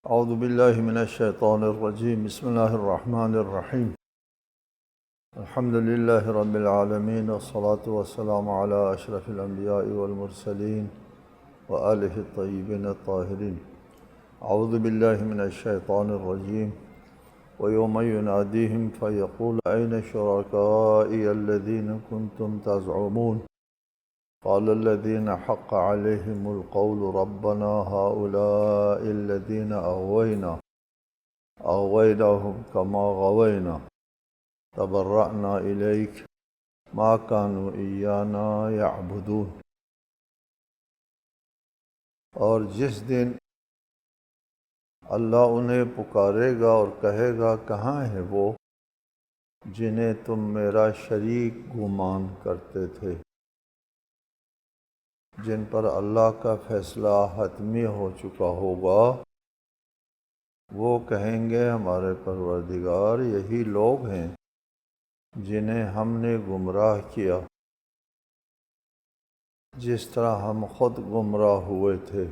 اعوذ باللہ من الشیطان الرجیم بسم اللہ الرحمن الرحیم الحمد للہ رب العالمین والصلاة والسلام علی اشرف الانبیاء والمرسلین وآلہ الطیبین الطاہرین اعوذ باللہ من الشیطان الرجیم ویوم ینادیہم فیقول این شرکائی الذین کنتم تزعمون قال الذين حق عليهم القول ربنا هؤلاء الذين أغويناهم كما غوينا تبرأنا إليك ما كانوا إيانا يعبدون۔ اور جس دن اللہ انہیں پکارے گا اور کہے گا کہاں ہیں وہ جنہیں تم میرا شریک گمان کرتے تھے، جن پر اللہ کا فیصلہ حتمی ہو چکا ہوگا۔ وہ کہیں گے ہمارے پروردگار یہی لوگ ہیں جنہیں ہم نے گمراہ کیا، جس طرح ہم خود گمراہ ہوئے تھے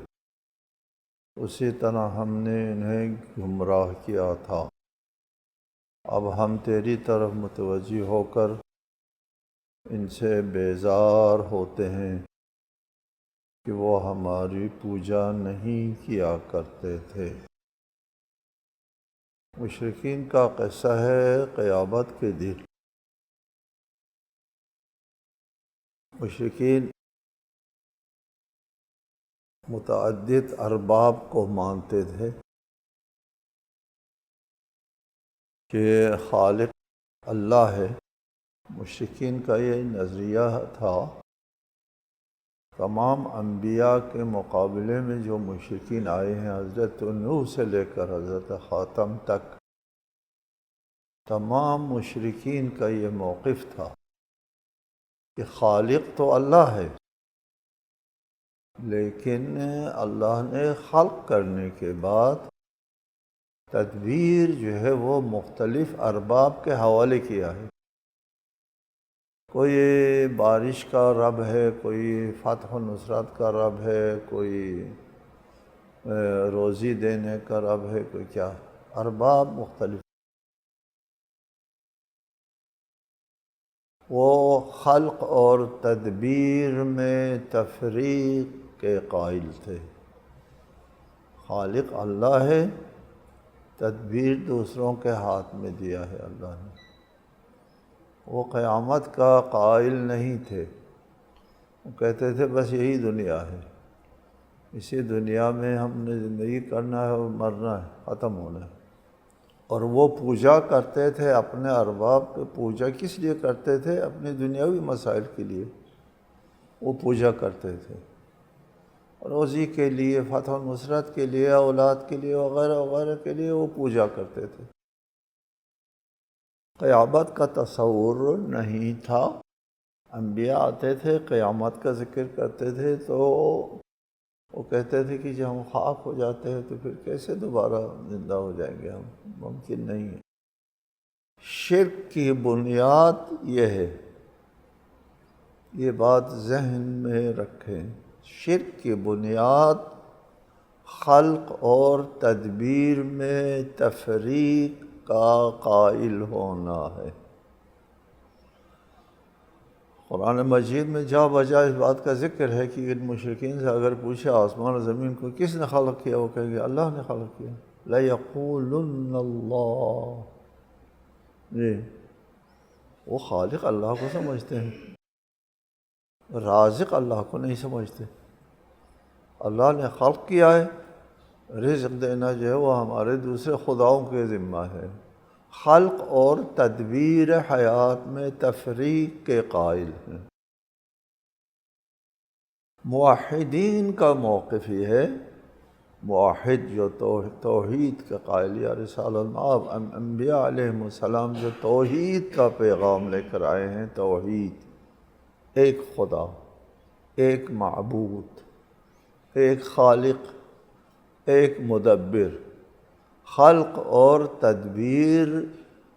اسی طرح ہم نے انہیں گمراہ کیا تھا۔ اب ہم تیری طرف متوجہ ہو کر ان سے بیزار ہوتے ہیں کہ وہ ہماری پوجا نہیں کیا کرتے تھے۔ مشرکین کا قصہ ہے قیامت کے دن۔ مشرکین متعدد ارباب کو مانتے تھے کہ خالق اللہ ہے۔ مشرکین کا یہ نظریہ تھا۔ تمام انبیاء کے مقابلے میں جو مشرکین آئے ہیں، حضرت نوح سے لے کر حضرت خاتم تک، تمام مشرکین کا یہ موقف تھا کہ خالق تو اللہ ہے، لیکن اللہ نے خلق کرنے کے بعد تدبیر جو ہے وہ مختلف ارباب کے حوالے کیا ہے۔ کوئی بارش کا رب ہے، کوئی فتح و نصرت کا رب ہے، کوئی روزی دینے کا رب ہے، کوئی کیا، ارباب مختلف۔ وہ خلق اور تدبیر میں تفریق کے قائل تھے۔ خالق اللہ ہے، تدبیر دوسروں کے ہاتھ میں دیا ہے اللہ نے۔ وہ قیامت کا قائل نہیں تھے۔ وہ کہتے تھے بس یہی دنیا ہے، اسی دنیا میں ہم نے زندگی کرنا ہے اور مرنا ہے، ختم ہونا ہے۔ اور وہ پوجا کرتے تھے اپنے ارباب کی۔ پوجا کس لیے کرتے تھے؟ اپنے دنیاوی مسائل کے لیے وہ پوجا کرتے تھے، روزی کے لیے، فتح و نصرت کے لیے، اولاد کے لیے، وغیرہ وغیرہ کے لیے وہ پوجا کرتے تھے۔ قیامت کا تصور نہیں تھا۔ انبیاء آتے تھے، قیامت کا ذکر کرتے تھے تو وہ کہتے تھے کہ جب ہم خاک ہو جاتے ہیں تو پھر کیسے دوبارہ زندہ ہو جائیں گے ہم؟ ممکن نہیں ہے۔ شرک کی بنیاد یہ ہے، یہ بات ذہن میں رکھیں۔ شرک کی بنیاد خلق اور تدبیر میں تفریق کا قائل ہونا ہے۔ قرآن مجید میں جا بجا اس بات کا ذکر ہے کہ ان مشرکین سے اگر پوچھے آسمان و زمین کو کس نے خلق کیا، وہ کہیں گے اللہ نے خلق کیا۔ لَيَقُولُنَّ اللَّهُ، جی وہ خالق اللہ کو سمجھتے ہیں، رازق اللہ کو نہیں سمجھتے۔ اللہ نے خلق کیا ہے، رزق دینا جو ہے وہ ہمارے دوسرے خداؤں کے ذمہ ہے۔ خلق اور تدبیر حیات میں تفریق کے قائل ہیں۔ موحدین کا موقف یہ ہے، موحد جو توحید کا قائل، یا رسالۃ المآب، انبیاء علیہم السلام جو توحید کا پیغام لے کر آئے ہیں۔ توحید، ایک خدا، ایک معبود، ایک خالق، ایک مدبر۔ خلق اور تدبیر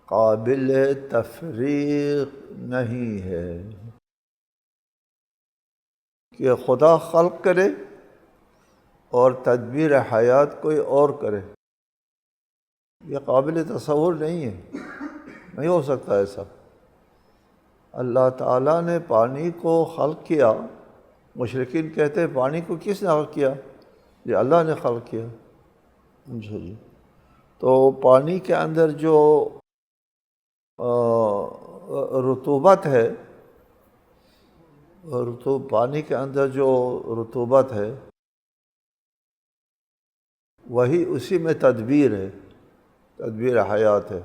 قابل تفریق نہیں ہے کہ خدا خلق کرے اور تدبیر حیات کوئی اور کرے۔ یہ قابل تصور نہیں ہے، نہیں ہو سکتا ایسا۔ اللہ تعالیٰ نے پانی کو خلق کیا، مشرکین کہتے ہیں پانی کو کس نے خلق کیا؟ یہ اللہ نے خلق کیا۔ جی، تو پانی کے اندر جو رطوبت ہے، پانی کے اندر جو رطوبت ہے وہی اسی میں تدبیر ہے، تدبیر حیات ہے۔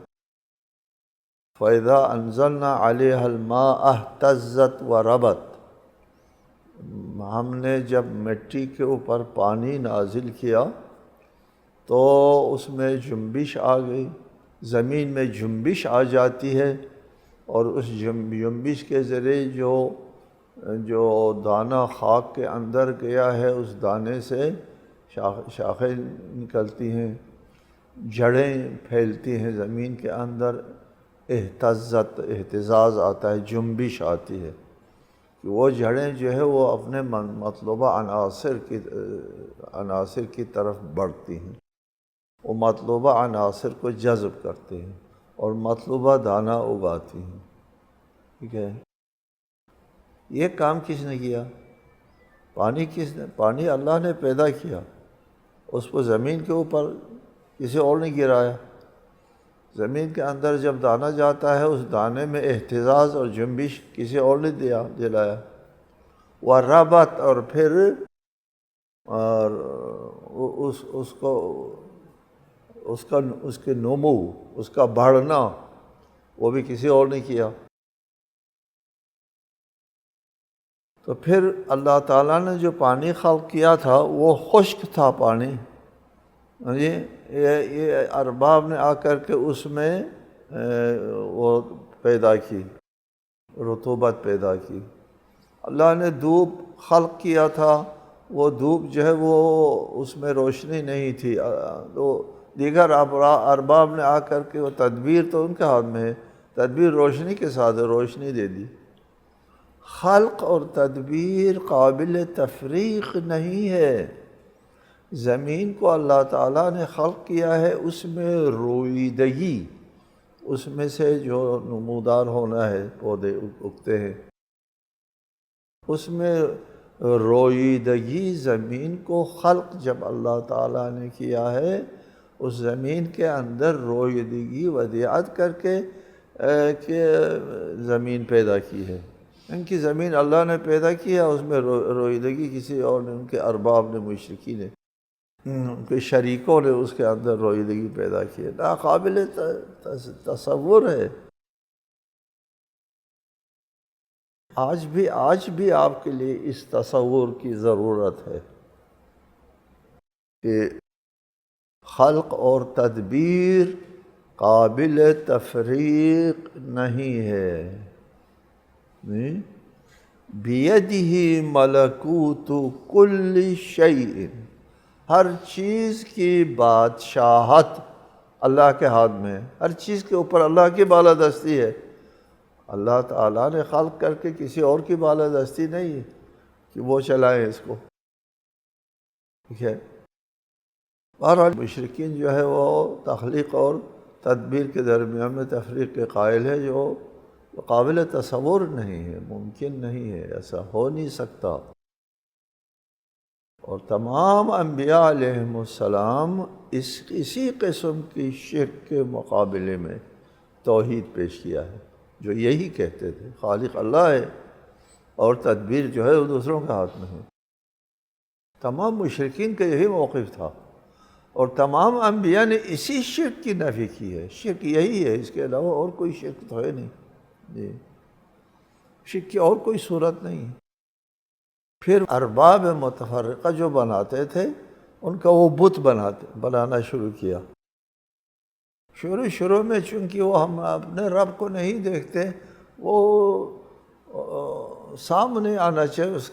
فَإِذَا أَنزَلْنَا عَلَيْهَا الْمَاءَ اهْتَزَّتْ وَرَبَتْ، ہم نے جب مٹی کے اوپر پانی نازل کیا تو اس میں جنبش آ گئی، زمین میں جنبش آ جاتی ہے، اور اس جنبش کے ذریعے جو دانہ خاک کے اندر گیا ہے اس دانے سے شاخیں نکلتی ہیں، جڑیں پھیلتی ہیں زمین کے اندر، اہتزاز آتا ہے، جنبش آتی ہے کہ وہ جڑیں جو ہے وہ اپنے مطلوبہ عناصر کی طرف بڑھتی ہیں، وہ مطلوبہ عناصر کو جذب کرتے ہیں اور مطلوبہ دانہ اگاتی ہیں۔ ٹھیک ہے، یہ کام کس نے کیا؟ پانی اللہ نے پیدا کیا، اس کو زمین کے اوپر کسی اور نے گرایا۔ زمین کے اندر جب دانہ جاتا ہے اس دانے میں اہتزاز اور جنبش کسی اور نے دلایا۔ وَرَبَتْ، اور پھر اس کے نمو، اس کا بڑھنا، وہ بھی کسی اور نے کیا۔ تو پھر اللہ تعالیٰ نے جو پانی خلق کیا تھا وہ خشک تھا پانی، یہ ارباب نے آ کر کے اس میں وہ پیدا کی، رطوبت پیدا کی۔ اللہ نے دھوپ خلق کیا تھا، وہ دھوپ جو ہے وہ اس میں روشنی نہیں تھی، تو دیگر ارباب نے آ کر کے، وہ تدبیر تو ان کے ہاتھ میں ہے، تدبیر روشنی کے ساتھ روشنی دے دی۔ خلق اور تدبیر قابل تفریق نہیں ہے۔ زمین کو اللہ تعالیٰ نے خلق کیا ہے، اس میں رویدگی، اس میں سے جو نمودار ہونا ہے، پودے اگتے ہیں، اس میں رویدگی، زمین کو خلق جب اللہ تعالیٰ نے کیا ہے، اس زمین کے اندر رویدگی ودیعت کر کے کہ زمین پیدا کی ہے۔ ان کی زمین اللہ نے پیدا کیا، اس میں رویدگی کسی اور نے، ان کے ارباب نے، مشرکین نے، ان کے شریکوں نے اس کے اندر رویدگی پیدا کی ہے۔ ناقابل تصور ہے۔ آج بھی آپ کے لیے اس تصور کی ضرورت ہے کہ خلق اور تدبیر قابل تفریق نہیں ہے۔ بِيَدِهِ مَلَكُوتُ كُلِّ شَيْءٍ، ہر چیز کی بادشاہت اللہ کے ہاتھ میں ہے، ہر چیز کے اوپر اللہ کی بالادستی ہے۔ اللہ تعالیٰ نے خلق کر کے کسی اور کی بالادستی نہیں ہے کہ وہ چلائیں اس کو۔ ٹھیک ہے، بہرحال مشرکین جو ہے وہ تخلیق اور تدبیر کے درمیان میں تفریق کے قائل ہے، جو قابل تصور نہیں ہے، ممکن نہیں ہے، ایسا ہو نہیں سکتا۔ اور تمام انبیاء علیہم السلام اسی قسم کی شرک کے مقابلے میں توحید پیش کیا ہے، جو یہی کہتے تھے خالق اللہ ہے اور تدبیر جو ہے وہ دوسروں کے ہاتھ میں ہے۔ تمام مشرکین کا یہی موقف تھا، اور تمام انبیاء نے اسی شرک کی نفی کی ہے۔ شرک یہی ہے، اس کے علاوہ اور کوئی شرک تو ہے نہیں۔ جی، شرک کی اور کوئی صورت نہیں۔ پھر ارباب متفرقہ جو بناتے تھے، ان کا وہ بت بنانا شروع کیا۔ شروع میں چونکہ وہ ہم اپنے رب کو نہیں دیکھتے، وہ سامنے آنا چاہیے، اس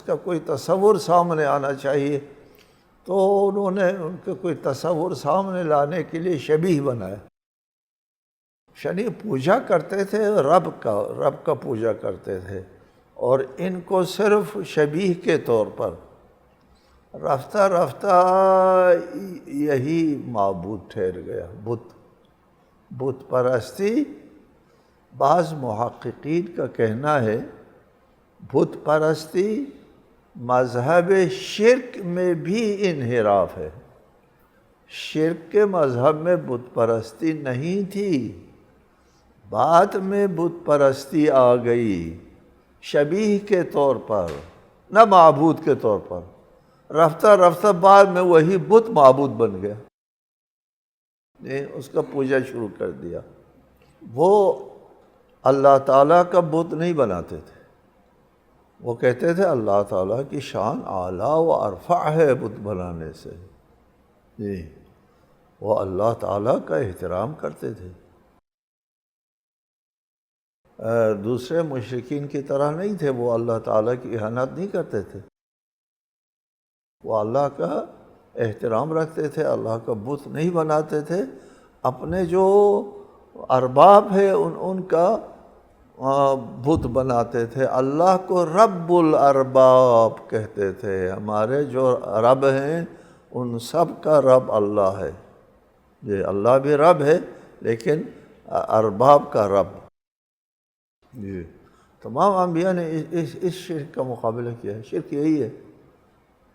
کا کوئی تصور سامنے آنا چاہیے، تو انہوں نے ان کے کوئی تصور سامنے لانے کے لیے شبیہ بنایا۔ شنی پوجا کرتے تھے، رب کا پوجا کرتے تھے، اور ان کو صرف شبیہ کے طور پر، رفتہ رفتہ یہی معبود ٹھہر گیا، بت پرستی۔ بعض محققین کا کہنا ہے بت پرستی مذہب شرک میں بھی انحراف ہے۔ شرک کے مذہب میں بت پرستی نہیں تھی، بعد میں بت پرستی آ گئی، شبیہ کے طور پر، نہ معبود کے طور پر۔ رفتہ رفتہ بعد میں وہی بت معبود بن گیا، اس کا پوجا شروع کر دیا۔ وہ اللہ تعالیٰ کا بت نہیں بناتے تھے، وہ کہتے تھے اللہ تعالیٰ کی شان اعلیٰ و ارفع ہے بت بنانے سے، جی وہ اللہ تعالیٰ کا احترام کرتے تھے۔ دوسرے مشرکین کی طرح نہیں تھے، وہ اللہ تعالیٰ کی اہانت نہیں کرتے تھے، وہ اللہ کا احترام رکھتے تھے، اللہ کا بت نہیں بناتے تھے، اپنے جو ارباب ہے ان کا بت بناتے تھے۔ اللہ کو رب الارباب کہتے تھے، ہمارے جو رب ہیں ان سب کا رب اللہ ہے، جی اللہ بھی رب ہے لیکن ارباب کا رب، جی تمام انبیاء نے اس شرک کا مقابلہ کیا ہے۔ شرک یہی ہے،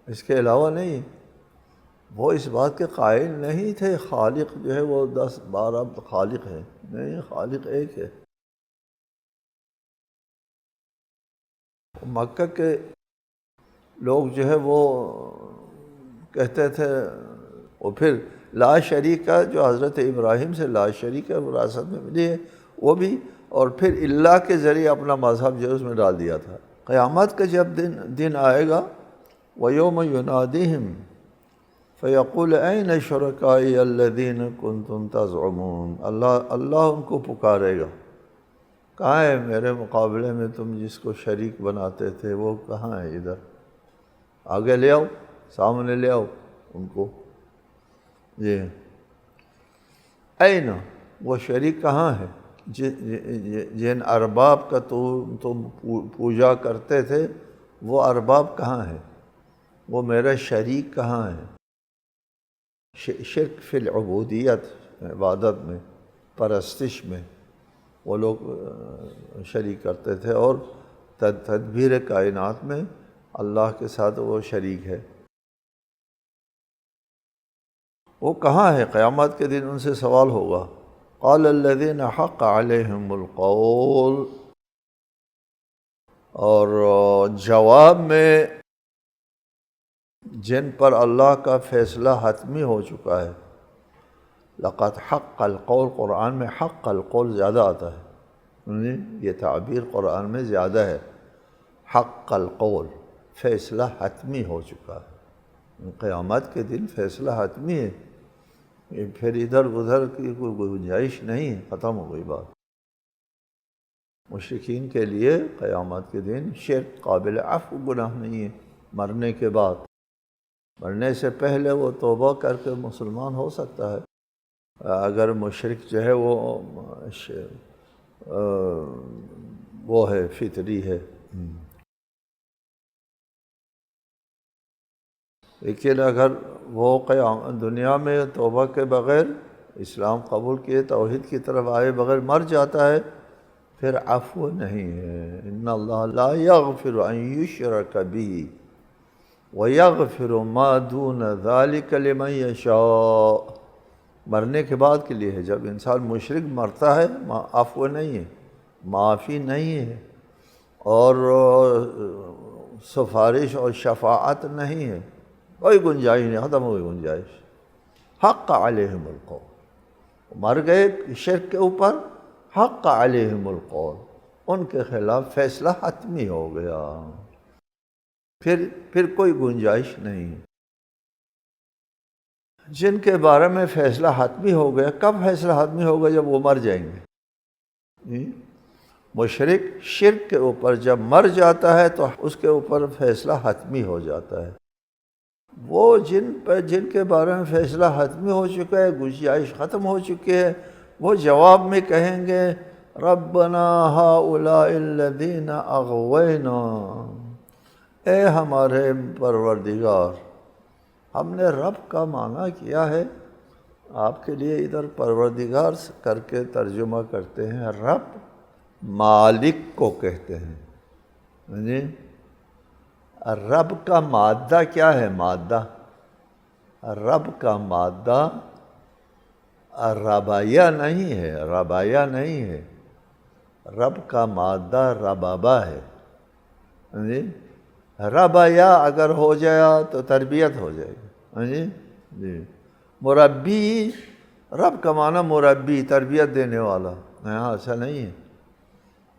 اس کے علاوہ نہیں۔ وہ اس بات کے قائل نہیں تھے خالق جو ہے وہ 10-12 خالق ہیں، نہیں، خالق ایک ہے۔ مکہ کے لوگ جو ہے وہ کہتے تھے، وہ پھر لا شریکہ جو حضرت ابراہیم سے لا شریکہ وراثت میں ملی ہے وہ بھی، اور پھر اللہ کے ذریعے اپنا مذہب جو ہے اس میں ڈال دیا تھا۔ قیامت کا جب دن آئے گا، وَيَوْمَ يُنَادِهِمْ فَيَقُولُ أَيْنَ شُرَكَائِيَ الَّذِينَ كُنْتُمْ تَزْعُمُونَ، اللہ ان کو پکارے گا، کہاں ہے میرے مقابلے میں تم جس کو شریک بناتے تھے، وہ کہاں ہے؟ ادھر آگے لے آؤ، سامنے لے آؤ ان کو، جی این وہ شریک کہاں ہے جن ارباب کا تم پوجا کرتے تھے، وہ ارباب کہاں ہے؟ وہ میرا شریک کہاں ہے؟ شرک فی العبودیت، عبادت میں، پرستش میں وہ لوگ شریک کرتے تھے، اور تدبیر کائنات میں اللہ کے ساتھ وہ شریک ہے۔ وہ کہاں ہے؟ قیامت کے دن ان سے سوال ہوگا۔ قال الذین حق علیہم القول، اور جواب میں جن پر اللہ کا فیصلہ حتمی ہو چکا ہے۔ لقد حق القول، قرآن میں حق القول زیادہ آتا ہے، یہ تعبیر قرآن میں زیادہ ہے۔ حق القول، فیصلہ حتمی ہو چکا ہے، قیامت کے دن فیصلہ حتمی ہے، پھر ادھر ادھر کی کوئی گنجائش نہیں ہے، ختم ہو گئی بات۔ مشرکین کے لیے قیامت کے دن شرک قابل عفو گناہ نہیں ہے، مرنے کے بعد، مرنے سے پہلے وہ توبہ کر کے مسلمان ہو سکتا ہے، اگر مشرک جو ہے وہ ہے فطری ہے۔ لیکن اگر وہ دنیا میں توبہ کے بغیر، اسلام قبول کیے، توحید کی طرف آئے بغیر مر جاتا ہے، پھر عفو نہیں ہے۔ ان اللہ لا یغفر ان یشرک بہ ویغفر ما دون ذلک لمن یشاء، مرنے کے بعد کے لیے ہے۔ جب انسان مشرک مرتا ہے عفو نہیں ہے، معافی نہیں ہے، اور سفارش اور شفاعت نہیں ہے، کوئی گنجائش نہیں، ختم ہوئی گنجائش۔ حق علیہم القول، مر گئے شرک کے اوپر، حق علیہم القول، ان کے خلاف فیصلہ حتمی ہو گیا، پھر کوئی گنجائش نہیں۔ جن کے بارے میں فیصلہ حتمی ہو گیا، کب فیصلہ حتمی ہوگا؟ جب وہ مر جائیں گے۔ مشرک شرک کے اوپر جب مر جاتا ہے تو اس کے اوپر فیصلہ حتمی ہو جاتا ہے۔ وہ جن کے بارے میں فیصلہ حتمی ہو چکا ہے، گنجائش ختم ہو چکی ہے، وہ جواب میں کہیں گے ربنا ہؤلاء الذین اغوینا، اے ہمارے پروردگار، ہم نے رب کا معنی کیا ہے، آپ کے لیے ادھر پروردگار کر کے ترجمہ کرتے ہیں، رب مالک کو کہتے ہیں جی۔ رب کا مادہ کیا ہے؟ مادہ، رب کا مادہ ربایا نہیں ہے، ربایا نہیں ہے، رب کا مادہ ربابا ہے جی۔ ربایا اگر ہو جایا تو تربیت ہو جائے گی جی جی۔ مربی، رب کا معنی مربی، تربیت دینے والا، یہاں ایسا نہیں ہے۔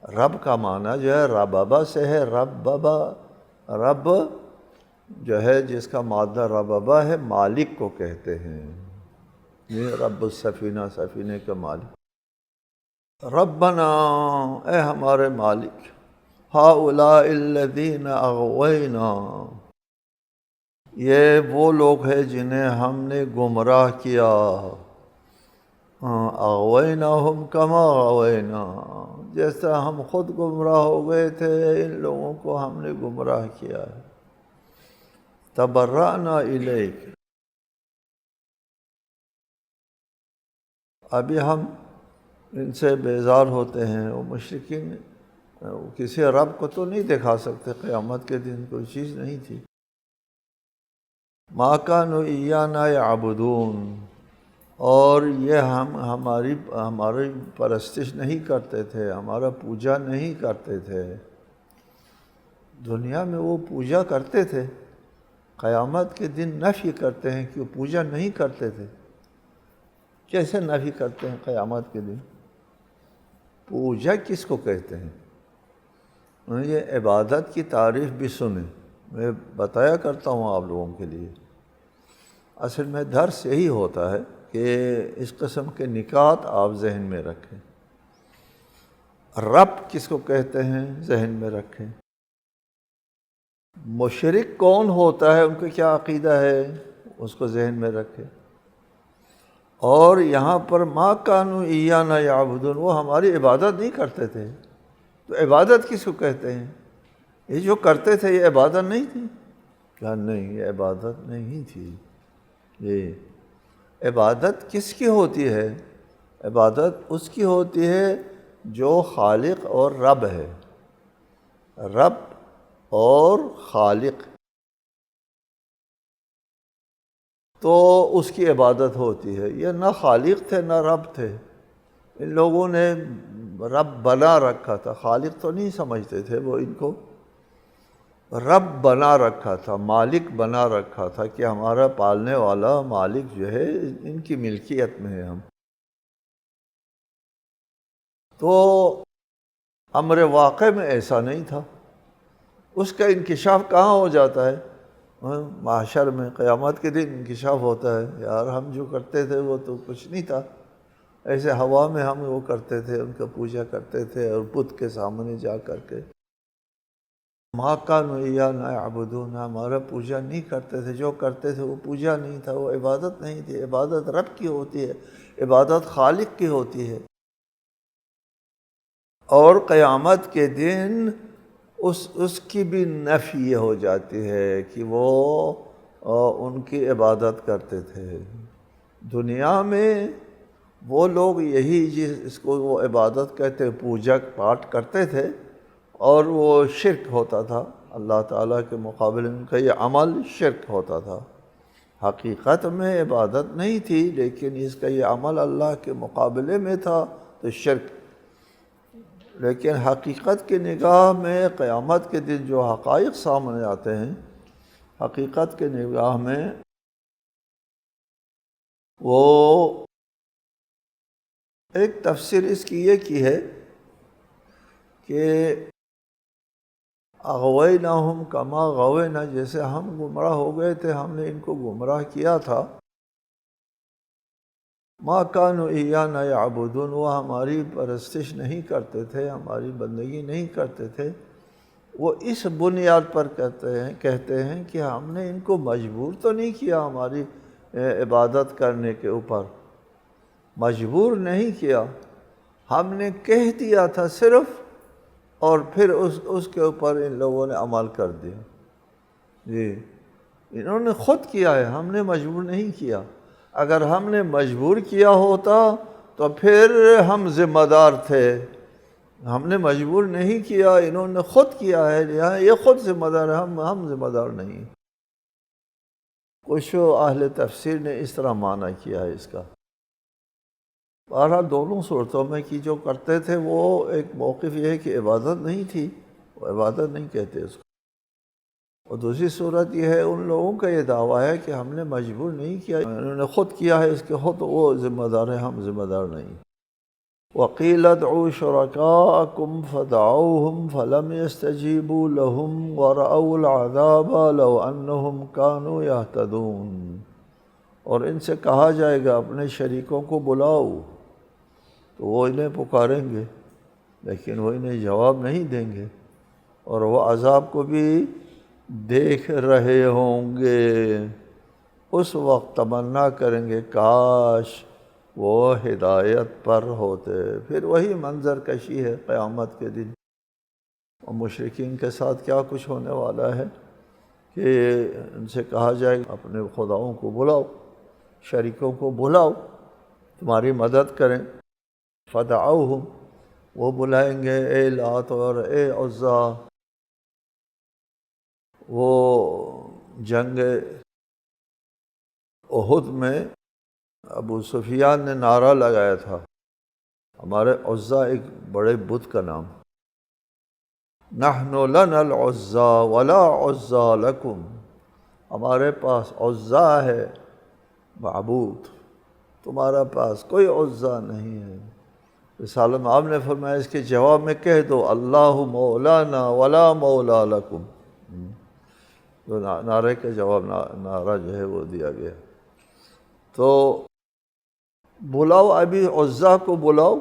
رب کا معنی جو ہے ربابا سے ہے، ربابا، رب جو ہے جس کا مادہ ربابا ہے، مالک کو کہتے ہیں یہ رب السفینہ، سفینے کا مالک۔ ربنا، اے ہمارے مالک، ہؤلاء الذین اغوینا، یہ وہ لوگ ہیں جنہیں ہم نے گمراہ کیا، اغویناہم کما غوینا، جس طرح ہم خود گمراہ ہو گئے تھے ان لوگوں کو ہم نے گمراہ کیا ہے۔ تبرأنا الیک، ابھی ہم ان سے بیزار ہوتے ہیں۔ وہ مشرکین کسی رب کو تو نہیں دکھا سکتے، قیامت کے دن کوئی چیز نہیں تھی۔ ما کانوا ایانا یعبدون، اور یہ ہماری پرستش نہیں کرتے تھے، ہمارا پوجا نہیں کرتے تھے۔ دنیا میں وہ پوجا کرتے تھے، قیامت کے دن نفی کرتے ہیں کہ وہ پوجا نہیں کرتے تھے۔ کیسے نفی کرتے ہیں قیامت کے دن؟ پوجا کس کو کہتے ہیں؟ یہ عبادت کی تعریف بھی سنیں، میں بتایا کرتا ہوں آپ لوگوں کے لیے۔ اصل میں درس یہی ہوتا ہے کہ اس قسم کے نکات آپ ذہن میں رکھیں۔ رب کس کو کہتے ہیں ذہن میں رکھیں۔ مشرک کون ہوتا ہے، ان کا کیا عقیدہ ہے، اس کو ذہن میں رکھیں۔ اور یہاں پر ما کانوا ایانا یعبدون، وہ ہماری عبادت نہیں کرتے تھے، تو عبادت کس کو کہتے ہیں؟ یہ جو کرتے تھے یہ عبادت نہیں تھی؟ کیا نہیں، یہ عبادت نہیں تھی۔ یہ عبادت کس کی ہوتی ہے؟ عبادت اس کی ہوتی ہے جو خالق اور رب ہے، رب اور خالق، تو اس کی عبادت ہوتی ہے۔ یہ نہ خالق تھے نہ رب تھے، ان لوگوں نے رب بنا رکھا تھا، خالق تو نہیں سمجھتے تھے وہ، ان کو رب بنا رکھا تھا، مالک بنا رکھا تھا کہ ہمارا پالنے والا مالک جو ہے ان کی ملکیت میں ہے ہم۔ تو امر واقع میں ایسا نہیں تھا، اس کا انکشاف کہاں ہو جاتا ہے؟ محشر میں، قیامت کے دن انکشاف ہوتا ہے، یار ہم جو کرتے تھے وہ تو کچھ نہیں تھا، ایسے ہوا میں ہم وہ کرتے تھے، ان کا پوجا کرتے تھے، اور بت کے سامنے جا کر کے ما کانوا ایانا یعبدون، ہمارا پوجا نہیں کرتے تھے، جو کرتے تھے وہ پوجا نہیں تھا، وہ عبادت نہیں تھی۔ عبادت رب کی ہوتی ہے، عبادت خالق کی ہوتی ہے۔ اور قیامت کے دن اس کی بھی نفی ہو جاتی ہے کہ وہ ان کی عبادت کرتے تھے۔ دنیا میں وہ لوگ یہی جس کو وہ عبادت کہتے، پوجا پاٹ کرتے تھے، اور وہ شرک ہوتا تھا اللہ تعالیٰ کے مقابلے میں، ان کا یہ عمل شرک ہوتا تھا، حقیقت میں عبادت نہیں تھی، لیکن اس کا یہ عمل اللہ کے مقابلے میں تھا تو شرک۔ لیکن حقیقت کی نگاہ میں قیامت کے دن جو حقائق سامنے آتے ہیں، حقیقت کے نگاہ میں وہ ایک تفسیر اس کی یہ کی ہے کہ اغویناہم کما غوینا، جیسے ہم گمراہ ہو گئے تھے، ہم نے ان کو گمراہ کیا تھا۔ ما کانوا ایانا یعبدون، وہ ہماری پرستش نہیں کرتے تھے، ہماری بندگی نہیں کرتے تھے۔ وہ اس بنیاد پر کہتے ہیں کہ ہم نے ان کو مجبور تو نہیں کیا ہماری عبادت کرنے کے اوپر، مجبور نہیں کیا، ہم نے کہہ دیا تھا صرف، اور پھر اس کے اوپر ان لوگوں نے عمل کر دیا جی۔ انہوں نے خود کیا ہے، ہم نے مجبور نہیں کیا۔ اگر ہم نے مجبور کیا ہوتا تو پھر ہم ذمہ دار تھے، ہم نے مجبور نہیں کیا، انہوں نے خود کیا ہے، یہ خود ذمہ دار ہے، ہم ذمہ دار نہیں۔ کچھ اہل تفسیر نے اس طرح معنی کیا ہے اس کا۔ بہرحال دونوں صورتوں میں کی جو کرتے تھے وہ ایک موقف یہ ہے کہ عبادت نہیں تھی، وہ عبادت نہیں کہتے اس کو۔ اور دوسری صورت یہ ہے ان لوگوں کا یہ دعویٰ ہے کہ ہم نے مجبور نہیں کیا، انہوں نے خود کیا ہے، اس کے خود وہ ذمہ دار ہے، ہم ذمہ دار نہیں۔ وَقِيلَ ادْعُوا شُرَكَاءَكُمْ فَدَعَوْهُمْ فَلَمْ يَسْتَجِيبُوا لَهُمْ وَرَأَوُا الْعَذَابَ لَوْ أَنَّهُمْ كَانُوا يَهْتَدُونَ، اور ان سے کہا جائے گا اپنے شریکوں کو بلاؤ، تو وہ انہیں پکاریں گے لیکن وہ انہیں جواب نہیں دیں گے، اور وہ عذاب کو بھی دیکھ رہے ہوں گے۔ اس وقت تمنا کریں گے کاش وہ ہدایت پر ہوتے۔ پھر وہی منظر کشی ہے قیامت کے دن، اور مشرکین کے ساتھ کیا کچھ ہونے والا ہے کہ ان سے کہا جائے اپنے خداؤں کو بلاؤ، شریکوں کو بلاؤ، تمہاری مدد کریں۔ فدعوہم، وہ بلائیں گے اے لات اور اے عزا۔ وہ جنگ احد میں ابو سفیان نے نعرہ لگایا تھا، ہمارے عزا ایک بڑے بت کا نام، نحن لنا العزا ولا عزا لکم، ہمارے پاس عزا ہے معبود، تمہارا پاس کوئی عزا نہیں ہے۔ رسالہ میں آپ نے فرمایا اس کے جواب میں کہہ دو اللہ مولانا ولا مولا لکم، تو نعرے کا جواب نعرہ جو ہے وہ دیا گیا۔ تو بلاؤ، ابھی عزا کو بلاؤ،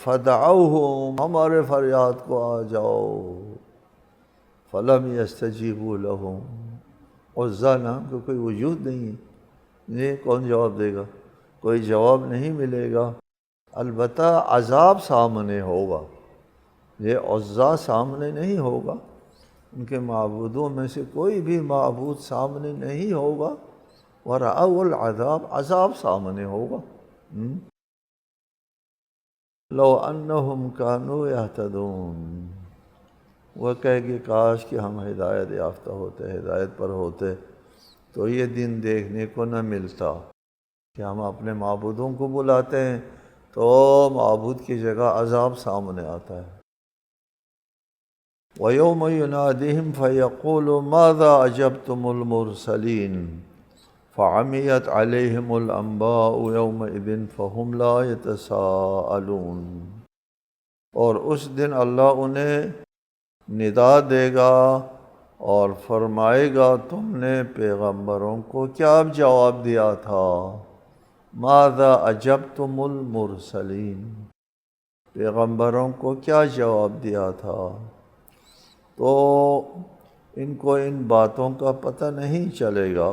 فدعوہم، ہمارے فریاد کو آ جاؤ، فلم یستجیبوا لہم، عزا نام کا کوئی وجود نہیں ہے، یہ کون جواب دے گا؟ کوئی جواب نہیں ملے گا، البتہ عذاب سامنے ہوگا، یہ عزا سامنے نہیں ہوگا، ان کے معبودوں میں سے کوئی بھی معبود سامنے نہیں ہوگا، وَرَأَوُا الْعَذَابَ، عذاب سامنے ہوگا۔ لَوْ أَنَّهُمْ كَانُوا يَهْتَدُونَ، وہ کہے کہ کاش کہ ہم ہدایت یافتہ ہوتے، ہدایت پر ہوتے تو یہ دن دیکھنے کو نہ ملتا کہ ہم اپنے معبودوں کو بلاتے ہیں تو معبود کی جگہ عذاب سامنے آتا ہے۔ وَيَوْمَ يُنَادِهِمْ فَيَقُولُ مَاذَا أَجَبْتُمُ الْمُرْسَلِينَ فَعَمِيَتْ عَلَيْهِمُ الْأَنْبَاءُ يَوْمَئِذٍ فَهُمْ لَا يَتَسَاءَلُونَ، اور اس دن اللہ انہیں ندا دے گا اور فرمائے گا تم نے پیغمبروں کو کیا جواب دیا تھا، ماذا اجبتم المرسلین، پیغمبروں کو کیا جواب دیا تھا۔ تو ان کو ان باتوں کا پتہ نہیں چلے گا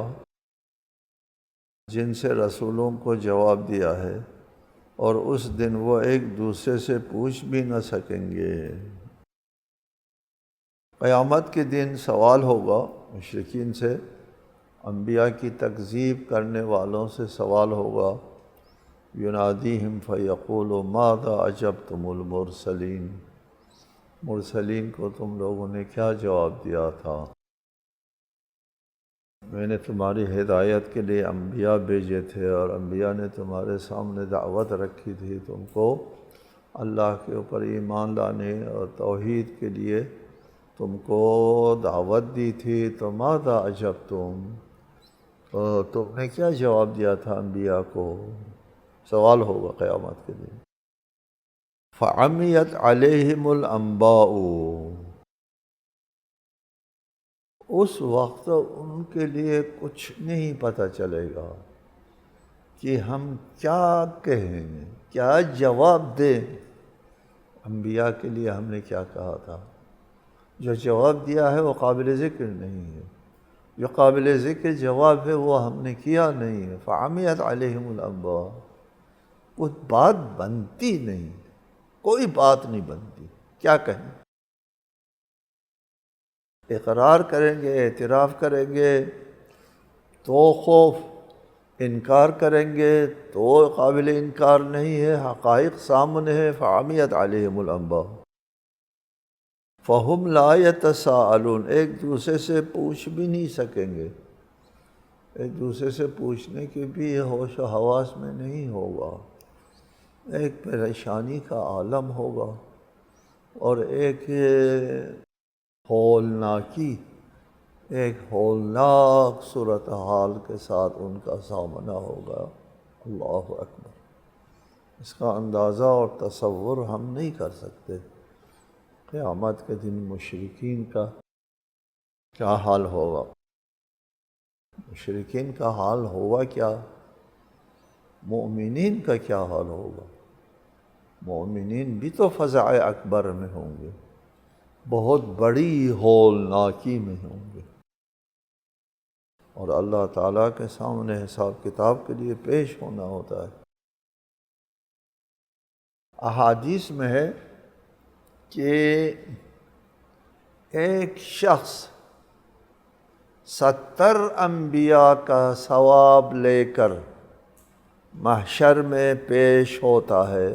جن سے رسولوں کو جواب دیا ہے، اور اس دن وہ ایک دوسرے سے پوچھ بھی نہ سکیں گے۔ قیامت کے دن سوال ہوگا مشرکین سے، انبیاء کی تکذیب کرنے والوں سے سوال ہوگا، ینادیہم فیقول ماذا اجبتم المرسلین، مرسلین کو تم لوگوں نے کیا جواب دیا تھا، میں نے تمہاری ہدایت کے لیے انبیاء بھیجے تھے اور انبیاء نے تمہارے سامنے دعوت رکھی تھی تم کو اللہ کے اوپر ایمان لانے اور توحید کے لیے تم کو دعوت دی تھی، تو ماذا اجبتم، تو تم نے کیا جواب دیا تھا انبیاء کو، سوال ہوگا قیامت کے دن۔ فعمیت علیہم الانباء، اس وقت ان کے لیے کچھ نہیں پتہ چلے گا کہ ہم کیا کہیں، کیا جواب دیں۔ انبیاء کے لیے ہم نے کیا کہا تھا، جو جواب دیا ہے وہ قابل ذکر نہیں ہے، جو قابل ذکر جواب ہے وہ ہم نے کیا نہیں ہے۔ فعمیت علیہم الانباء، وہ بات بنتی نہیں، کوئی بات نہیں بنتی، کیا کہیں۔ اقرار کریں گے، اعتراف کریں گے تو خوف، انکار کریں گے تو قابل انکار نہیں ہے، حقائق سامنے ہے۔ فعمیت علیہم الانباء فہم لا یتساءلون، ایک دوسرے سے پوچھ بھی نہیں سکیں گے، ایک دوسرے سے پوچھنے کی بھی ہوش و حواس میں نہیں ہوگا۔ ایک پریشانی کا عالم ہوگا اور ایک ہولناکی، ایک ہولناک صورتحال کے ساتھ ان کا سامنا ہوگا۔ اللہ اکبر، اس کا اندازہ اور تصور ہم نہیں کر سکتے۔ قیامت کے دن مشرکین کا کیا حال ہوگا، مشرکین کا حال ہوگا کیا، مومنین کا کیا حال ہوگا۔ مومنین بھی تو فزع اکبر میں ہوں گے، بہت بڑی ہولناکی میں ہوں گے، اور اللہ تعالیٰ کے سامنے حساب کتاب کے لیے پیش ہونا ہوتا ہے۔ احادیث میں ہے کہ ایک شخص 70 انبیاء کا ثواب لے کر محشر میں پیش ہوتا ہے،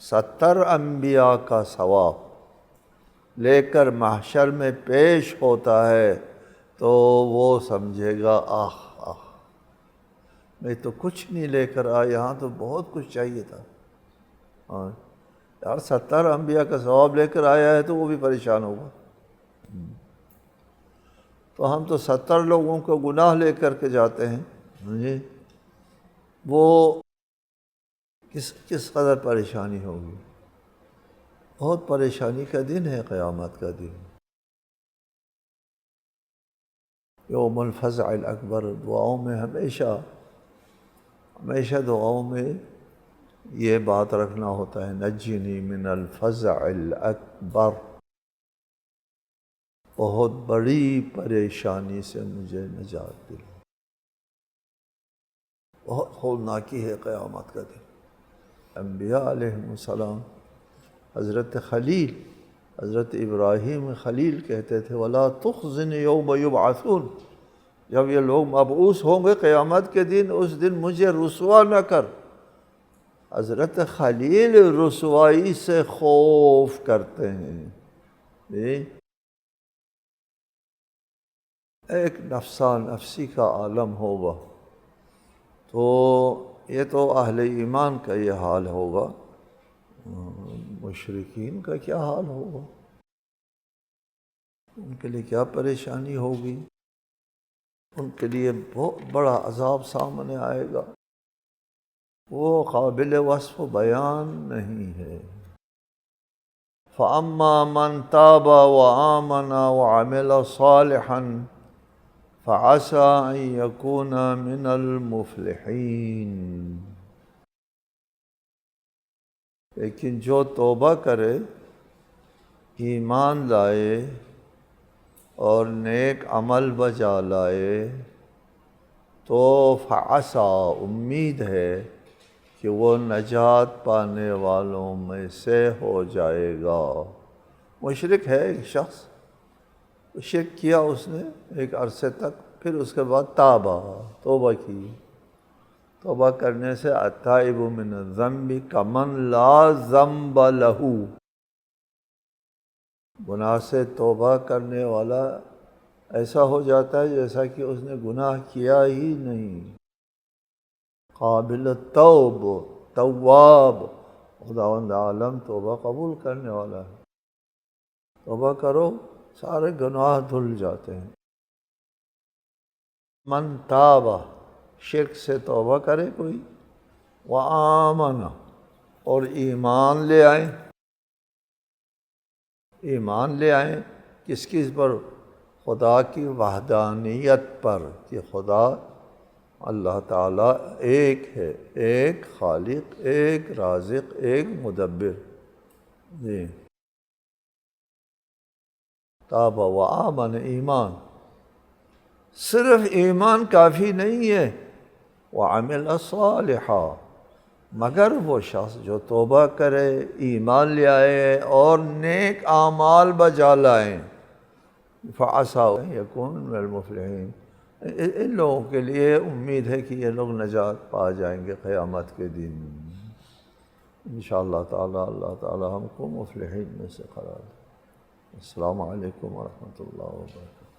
70 انبیاء کا ثواب لے کر محشر میں پیش ہوتا ہے تو وہ سمجھے گا آہ آہ، میں تو کچھ نہیں لے کر آیا، یہاں تو بہت کچھ چاہیے تھا۔ ہاں یار، 70 انبیاء کا ثواب لے کر آیا ہے تو وہ بھی پریشان ہوگا۔ تو ہم تو 70 لوگوں کو گناہ لے کر کے جاتے ہیں، وہ کس قدر پریشانی ہوگی۔ بہت پریشانی کا دن ہے قیامت کا دن، یوم الفزع الاکبر۔ دعاؤں میں ہمیشہ دعاؤں میں یہ بات رکھنا ہوتا ہے، نجنی من الفزع الاکبر، بہت بڑی پریشانی سے مجھے نجات دلا۔ بہت ہولناکی ہے قیامت کا دن۔ انبیاء علیہم السلام، حضرت خلیل، حضرت ابراہیم خلیل کہتے تھے وَلَا تُخْزِنِ يَوْمَ يُبْعَثُونَ، جب یہ لوگ مبعوث ہوں گے قیامت کے دن، اس دن مجھے رسوا نہ کر۔ حضرت خلیل رسوائی سے خوف کرتے ہیں۔ ایک نفسا نفسی کا عالم ہوگا، تو یہ تو اہل ایمان کا یہ حال ہوگا، مشرکین کا کیا حال ہوگا، ان کے لیے کیا پریشانی ہوگی، ان کے لیے بہت بڑا عذاب سامنے آئے گا، وہ قابل وصف و بیان نہیں ہے۔ فَأَمَّا مَنْ تَابَ وَآمَنَ وَعَمِلَ صَالِحًا فَعَسَىٰ أَن يَكُونَ مِنَ الْمُفْلِحِينَ، لیکن جو توبہ کرے، ایمان لائے اور نیک عمل بجا لائے تو فَعَسَىٰ، امید ہے کہ وہ نجات پانے والوں میں سے ہو جائے گا۔ مشرک ہے ایک شخص، شرک کیا اس نے ایک عرصے تک، پھر اس کے بعد تابہ، توبہ کی۔ توبہ کرنے سے التائب من الذنب کمن لا ذنب لہ، گناہ سے توبہ کرنے والا ایسا ہو جاتا ہے جیسا کہ اس نے گناہ کیا ہی نہیں۔ قابل التوب، تواب، خداوند عالم توبہ قبول کرنے والا ہے۔ توبہ کرو، سارے گناہ دھل جاتے ہیں۔ من تاب، شرک سے توبہ کرے کوئی، وآمن، اور ایمان لے آئیں۔ ایمان لے آئیں کس پر؟ خدا کی وحدانیت پر، کہ خدا اللہ تعالیٰ ایک ہے، ایک خالق، ایک رازق، ایک مدبر۔ جی، تاب و آمن، ایمان، صرف ایمان کافی نہیں ہے۔ وعمل صالحا، مگر وہ شخص جو توبہ کرے، ایمان لے آئے اور نیک اعمال بجا لائیں، فعسیٰ ان یکونوا من المفلحین، ان لوگوں کے لیے امید ہے کہ یہ لوگ نجات پا جائیں گے قیامت کے دن انشاءاللہ تعالی۔ اللہ تعالی ہم کو مفلحین میں سے قرار دے۔ السلام علیکم ورحمۃ اللہ وبرکاتہ۔